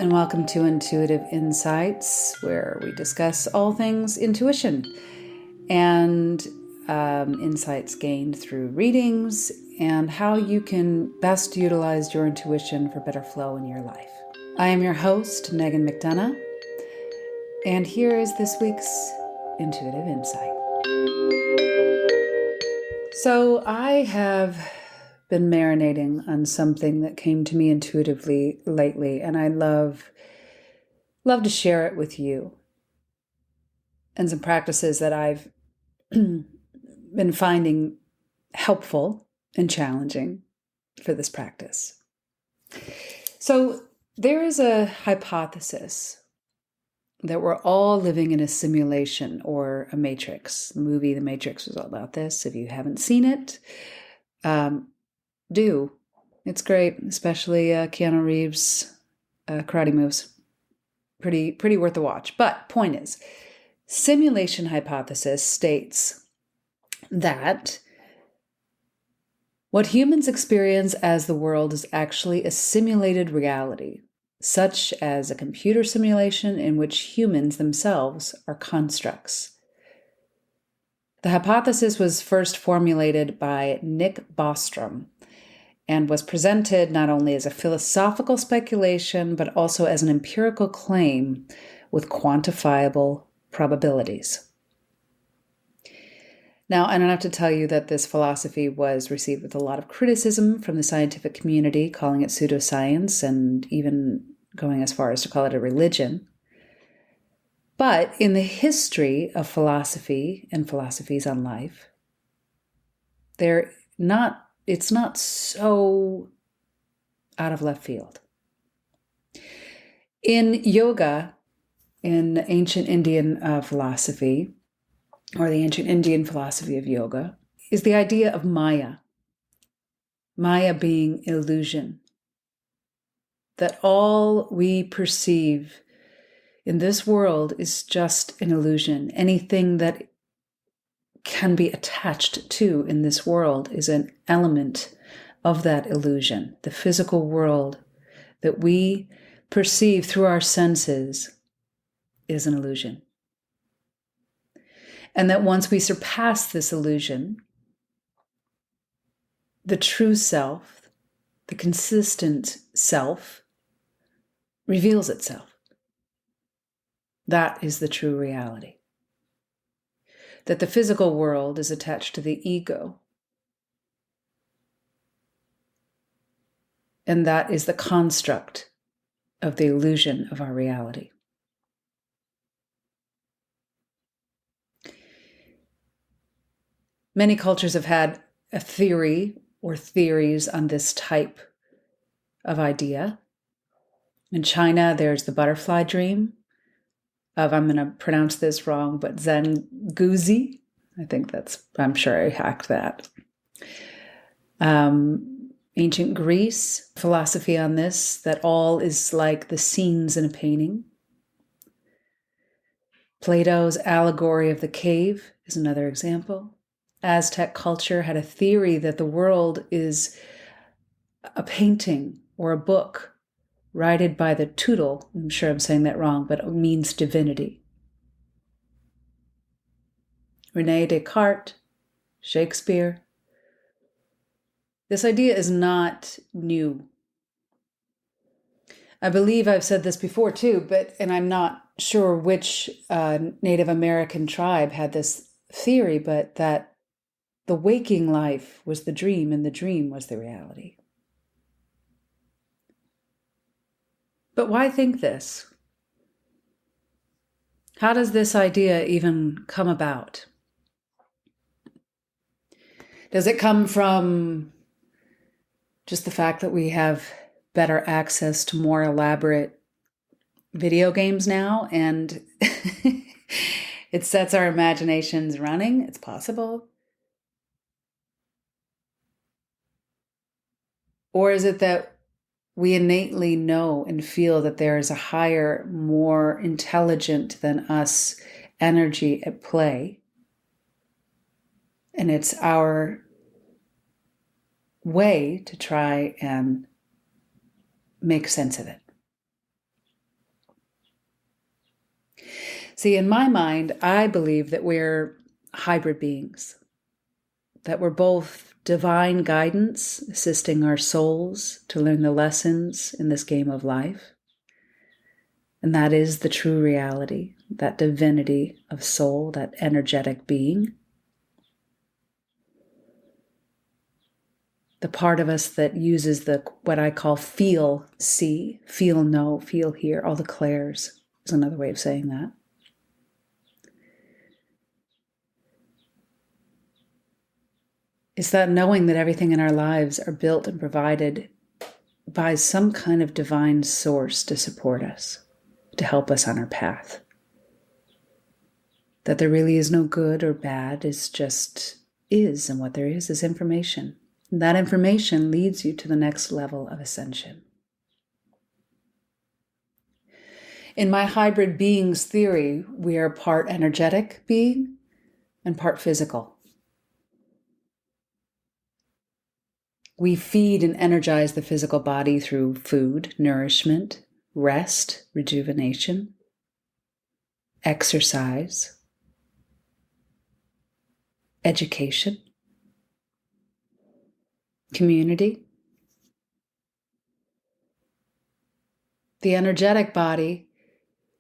and welcome to Intuitive Insights, where we discuss all things intuition and insights gained through readings and how you can best utilize your intuition for better flow in your life. I am your host, Megan McDonough, and here is this week's Intuitive Insight. So I have been marinating on something that came to me intuitively lately, and I love to share it with you, and some practices that I've been finding helpful and challenging for this practice. So there is a hypothesis that we're all living in a simulation or a matrix. The movie The Matrix was all about this. If you haven't seen it, do. It's great, especially Keanu Reeves' karate moves. Pretty worth a watch. But point is, simulation hypothesis states that what humans experience as the world is actually a simulated reality, such as a computer simulation in which humans themselves are constructs. The hypothesis was first formulated by Nick Bostrom and was presented not only as a philosophical speculation, but also as an empirical claim with quantifiable probabilities. Now, I don't have to tell you that this philosophy was received with a lot of criticism from the scientific community, calling it pseudoscience and even going as far as to call it a religion. But in the history of philosophy and philosophies on life, it's not so out of left field. In yoga, in ancient Indian philosophy, or the ancient Indian philosophy of yoga, is the idea of Maya. Maya being illusion. That all we perceive in this world is just an illusion. Anything that can be attached to in this world is an element of that illusion. The physical world that we perceive through our senses is an illusion. And that once we surpass this illusion, the true self, the consistent self, reveals itself. That is the true reality. That the physical world is attached to the ego. And that is the construct of the illusion of our reality. Many cultures have had a theory or theories on this type of idea. In China, there's the butterfly dream of, I'm going to pronounce this wrong, but Zen Guzi. I'm sure I hacked that. Ancient Greece, philosophy on this, that all is like the scenes in a painting. Plato's allegory of the cave is another example. Aztec culture had a theory that the world is a painting or a book righted by the Tootle. I'm sure I'm saying that wrong, but it means divinity. Rene Descartes, Shakespeare. This idea is not new. I believe I've said this before too, and I'm not sure which Native American tribe had this theory, but that the waking life was the dream and the dream was the reality. But why think this? How does this idea even come about? Does it come from just the fact that we have better access to more elaborate video games now and it sets our imaginations running? It's possible. Or is it that we innately know and feel that there is a higher, more intelligent than us energy at play? And it's our way to try and make sense of it. See, in my mind, I believe that we're hybrid beings, that we're both divine guidance, assisting our souls to learn the lessons in this game of life. And that is the true reality, that divinity of soul, that energetic being. The part of us that uses what I call feel, see, feel, know, feel, hear, all the clairs is another way of saying that. It's that knowing that everything in our lives are built and provided by some kind of divine source to support us, to help us on our path. That there really is no good or bad, it's just is, and what there is information. And that information leads you to the next level of ascension. In my hybrid beings theory, we are part energetic being and part physical. We feed and energize the physical body through food, nourishment, rest, rejuvenation, exercise, education, community. The energetic body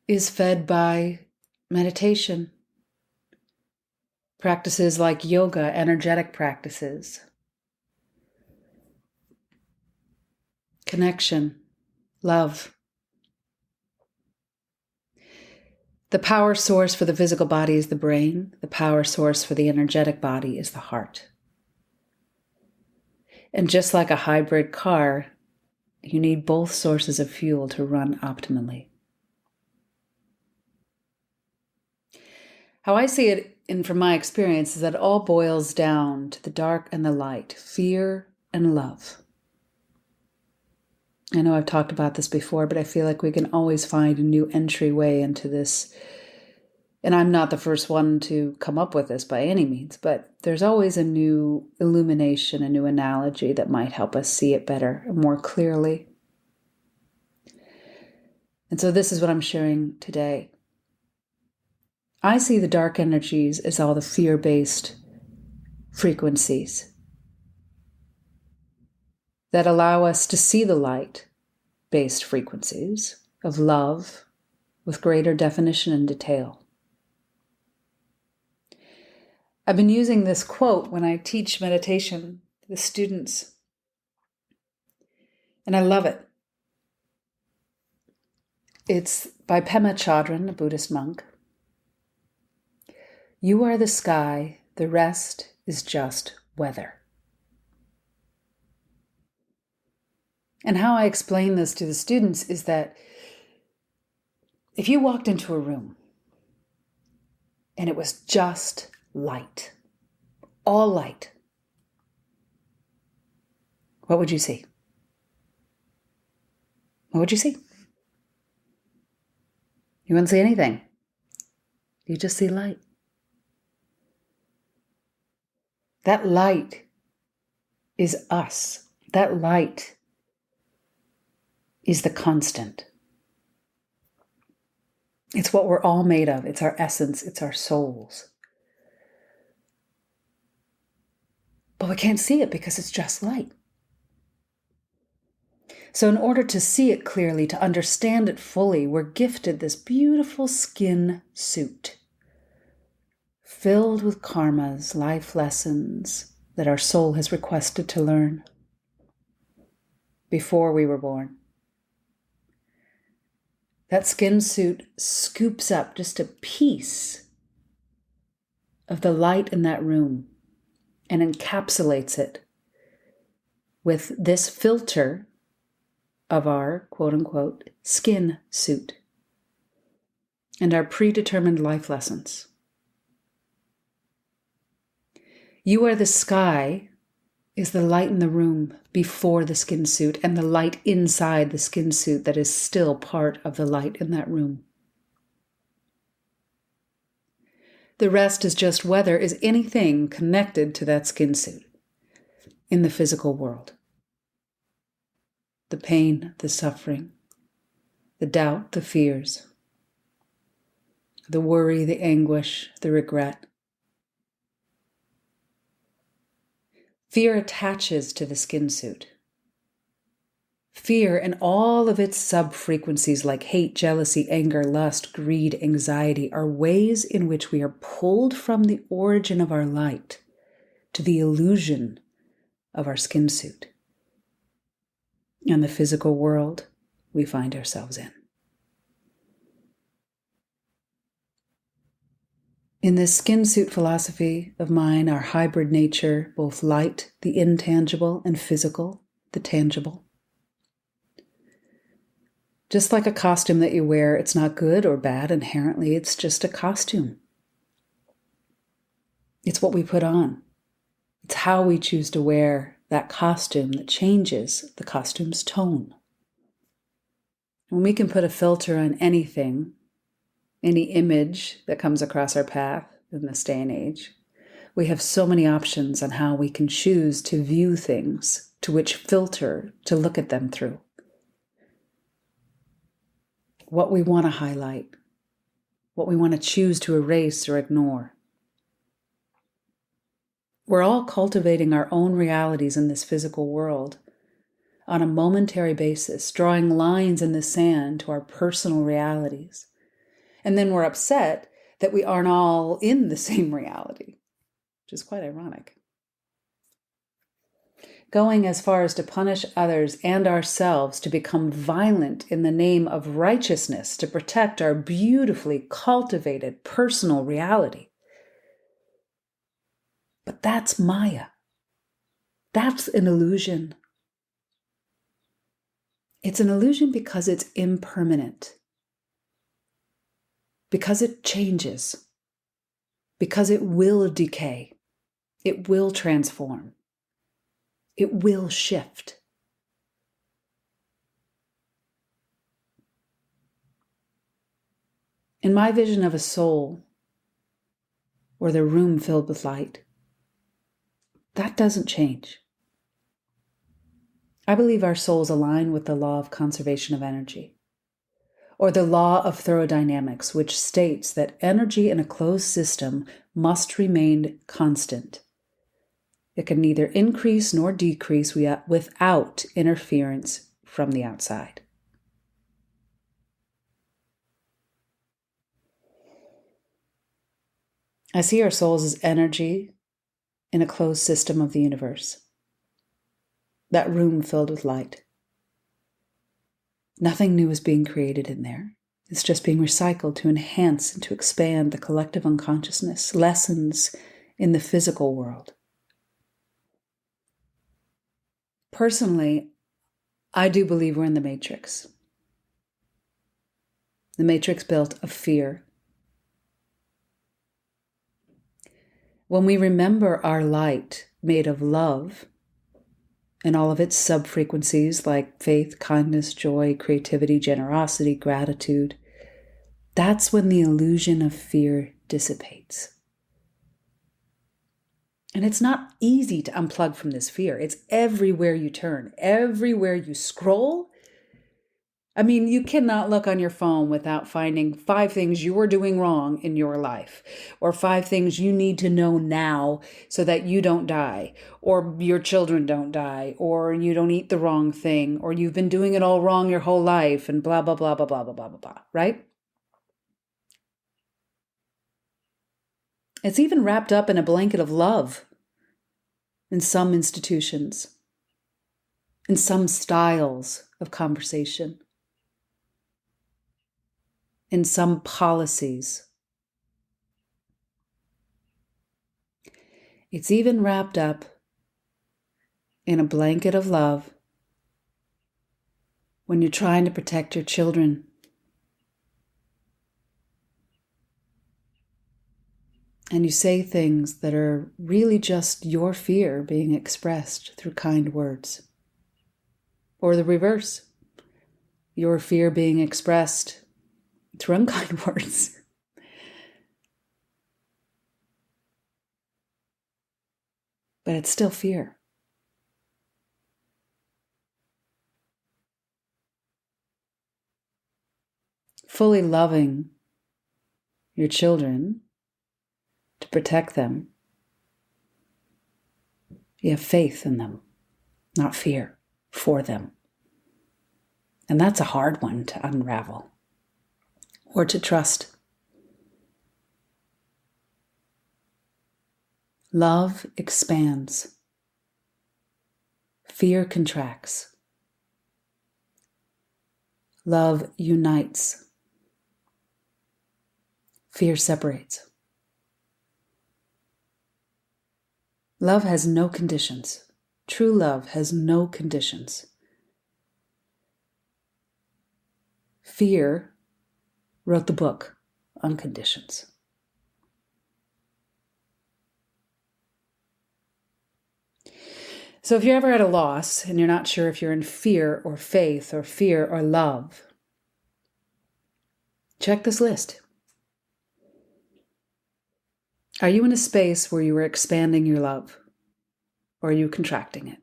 is fed by meditation, practices like yoga, energetic practices, connection, love. The power source for the physical body is the brain. The power source for the energetic body is the heart. And just like a hybrid car, you need both sources of fuel to run optimally. How I see it, and from my experience, is that it all boils down to the dark and the light, fear and love. I know I've talked about this before, but I feel like we can always find a new entryway into this. And I'm not the first one to come up with this by any means, but there's always a new illumination, a new analogy that might help us see it better and more clearly. And so this is what I'm sharing today. I see the dark energies as all the fear-based frequencies that allow us to see the light-based frequencies of love with greater definition and detail. I've been using this quote when I teach meditation to the students, and I love it. It's by Pema Chodron, a Buddhist monk. You are the sky, the rest is just weather. And how I explain this to the students is that if you walked into a room and it was just light, all light, what would you see? What would you see? You wouldn't see anything. You just see light. That light is us. That light is the constant. It's what we're all made of. It's our essence. It's our souls. But we can't see it because it's just light. So in order to see it clearly, to understand it fully, we're gifted this beautiful skin suit filled with karmas, life lessons that our soul has requested to learn before we were born. That skin suit scoops up just a piece of the light in that room and encapsulates it with this filter of our quote-unquote skin suit and our predetermined life lessons. You are the sky is the light in the room before the skin suit and the light inside the skin suit that is still part of the light in that room. The rest is just weather is anything connected to that skin suit in the physical world. The pain, the suffering, the doubt, the fears. the worry, the anguish, the regret. Fear attaches to the skin suit. Fear and all of its sub-frequencies like hate, jealousy, anger, lust, greed, anxiety are ways in which we are pulled from the origin of our light to the illusion of our skin suit and the physical world we find ourselves in. In this skin suit philosophy of mine, our hybrid nature, both light, the intangible, and physical, the tangible. Just like a costume that you wear, it's not good or bad inherently, it's just a costume. It's what we put on. It's how we choose to wear that costume that changes the costume's tone. When we can put a filter on anything, any image that comes across our path in this day and age, we have so many options on how we can choose to view things, to which filter to look at them through. What we want to highlight, what we want to choose to erase or ignore. We're all cultivating our own realities in this physical world on a momentary basis, drawing lines in the sand to our personal realities. And then we're upset that we aren't all in the same reality, which is quite ironic. Going as far as to punish others and ourselves, to become violent in the name of righteousness, to protect our beautifully cultivated personal reality. But that's Maya. That's an illusion. It's an illusion because it's impermanent, because it changes, because it will decay, it will transform, it will shift. In my vision of a soul, or the room filled with light, that doesn't change. I believe our souls align with the law of conservation of energy, or the law of thermodynamics, which states that energy in a closed system must remain constant. It can neither increase nor decrease without interference from the outside. I see our souls as energy in a closed system of the universe. That room filled with light. Nothing new is being created in there. It's just being recycled to enhance and to expand the collective unconsciousness, lessons in the physical world. Personally, I do believe we're in the matrix. The matrix built of fear. When we remember our light made of love, and all of its sub-frequencies like faith, kindness, joy, creativity, generosity, gratitude, that's when the illusion of fear dissipates. And it's not easy to unplug from this fear. It's everywhere you turn, everywhere you scroll. I mean, you cannot look on your phone without finding 5 things you are doing wrong in your life, or 5 things you need to know now so that you don't die, or your children don't die, or you don't eat the wrong thing, or you've been doing it all wrong your whole life, and blah, blah, blah, blah, blah, blah, blah, blah, blah, right? It's even wrapped up in a blanket of love in some institutions, in some styles of conversation, in some policies. It's even wrapped up in a blanket of love when you're trying to protect your children. And you say things that are really just your fear being expressed through kind words. Or the reverse, your fear being expressed through unkind words. But it's still fear. Fully loving your children, to protect them, you have faith in them, not fear for them. And that's a hard one to unravel or to trust. Love expands. Fear contracts. Love unites. Fear separates. Love has no conditions. True love has no conditions. Fear wrote the book on conditions. So if you're ever at a loss and you're not sure if you're in fear or faith or fear or love, check this list. Are you in a space where you are expanding your love, or are you contracting it?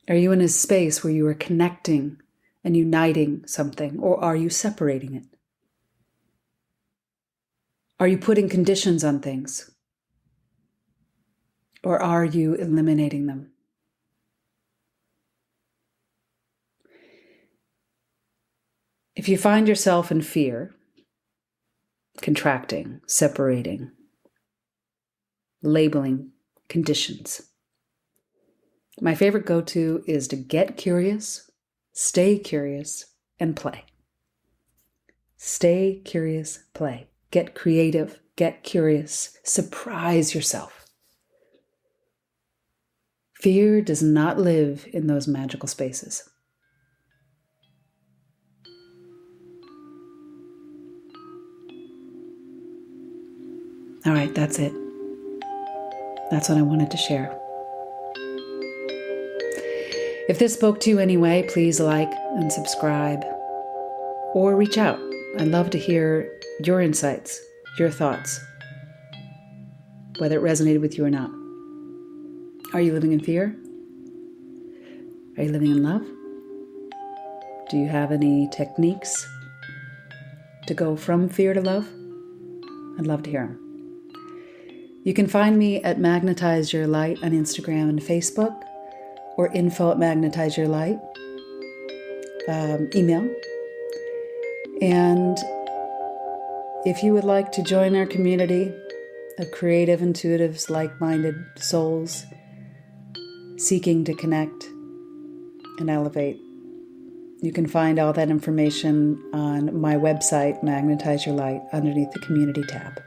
Are you in a space where you are connecting and uniting something, or are you separating it? Are you putting conditions on things, or are you eliminating them? If you find yourself in fear, contracting, separating, labeling conditions, my favorite go-to is to get curious, stay curious, and play. Stay curious, play. Get creative, get curious, surprise yourself. Fear does not live in those magical spaces. All right, that's it. That's what I wanted to share. If this spoke to you anyway, please like and subscribe or reach out. I'd love to hear your insights, your thoughts, whether it resonated with you or not. Are you living in fear? Are you living in love? Do you have any techniques to go from fear to love? I'd love to hear them. You can find me at Magnetize Your Light on Instagram and Facebook, or info@magnetizeyourlight, email. And if you would like to join our community of creative, intuitives, like-minded souls seeking to connect and elevate, you can find all that information on my website, Magnetize Your Light, underneath the community tab.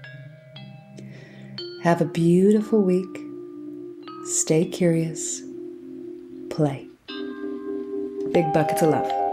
Have a beautiful week. Stay curious. Play. Big buckets of love.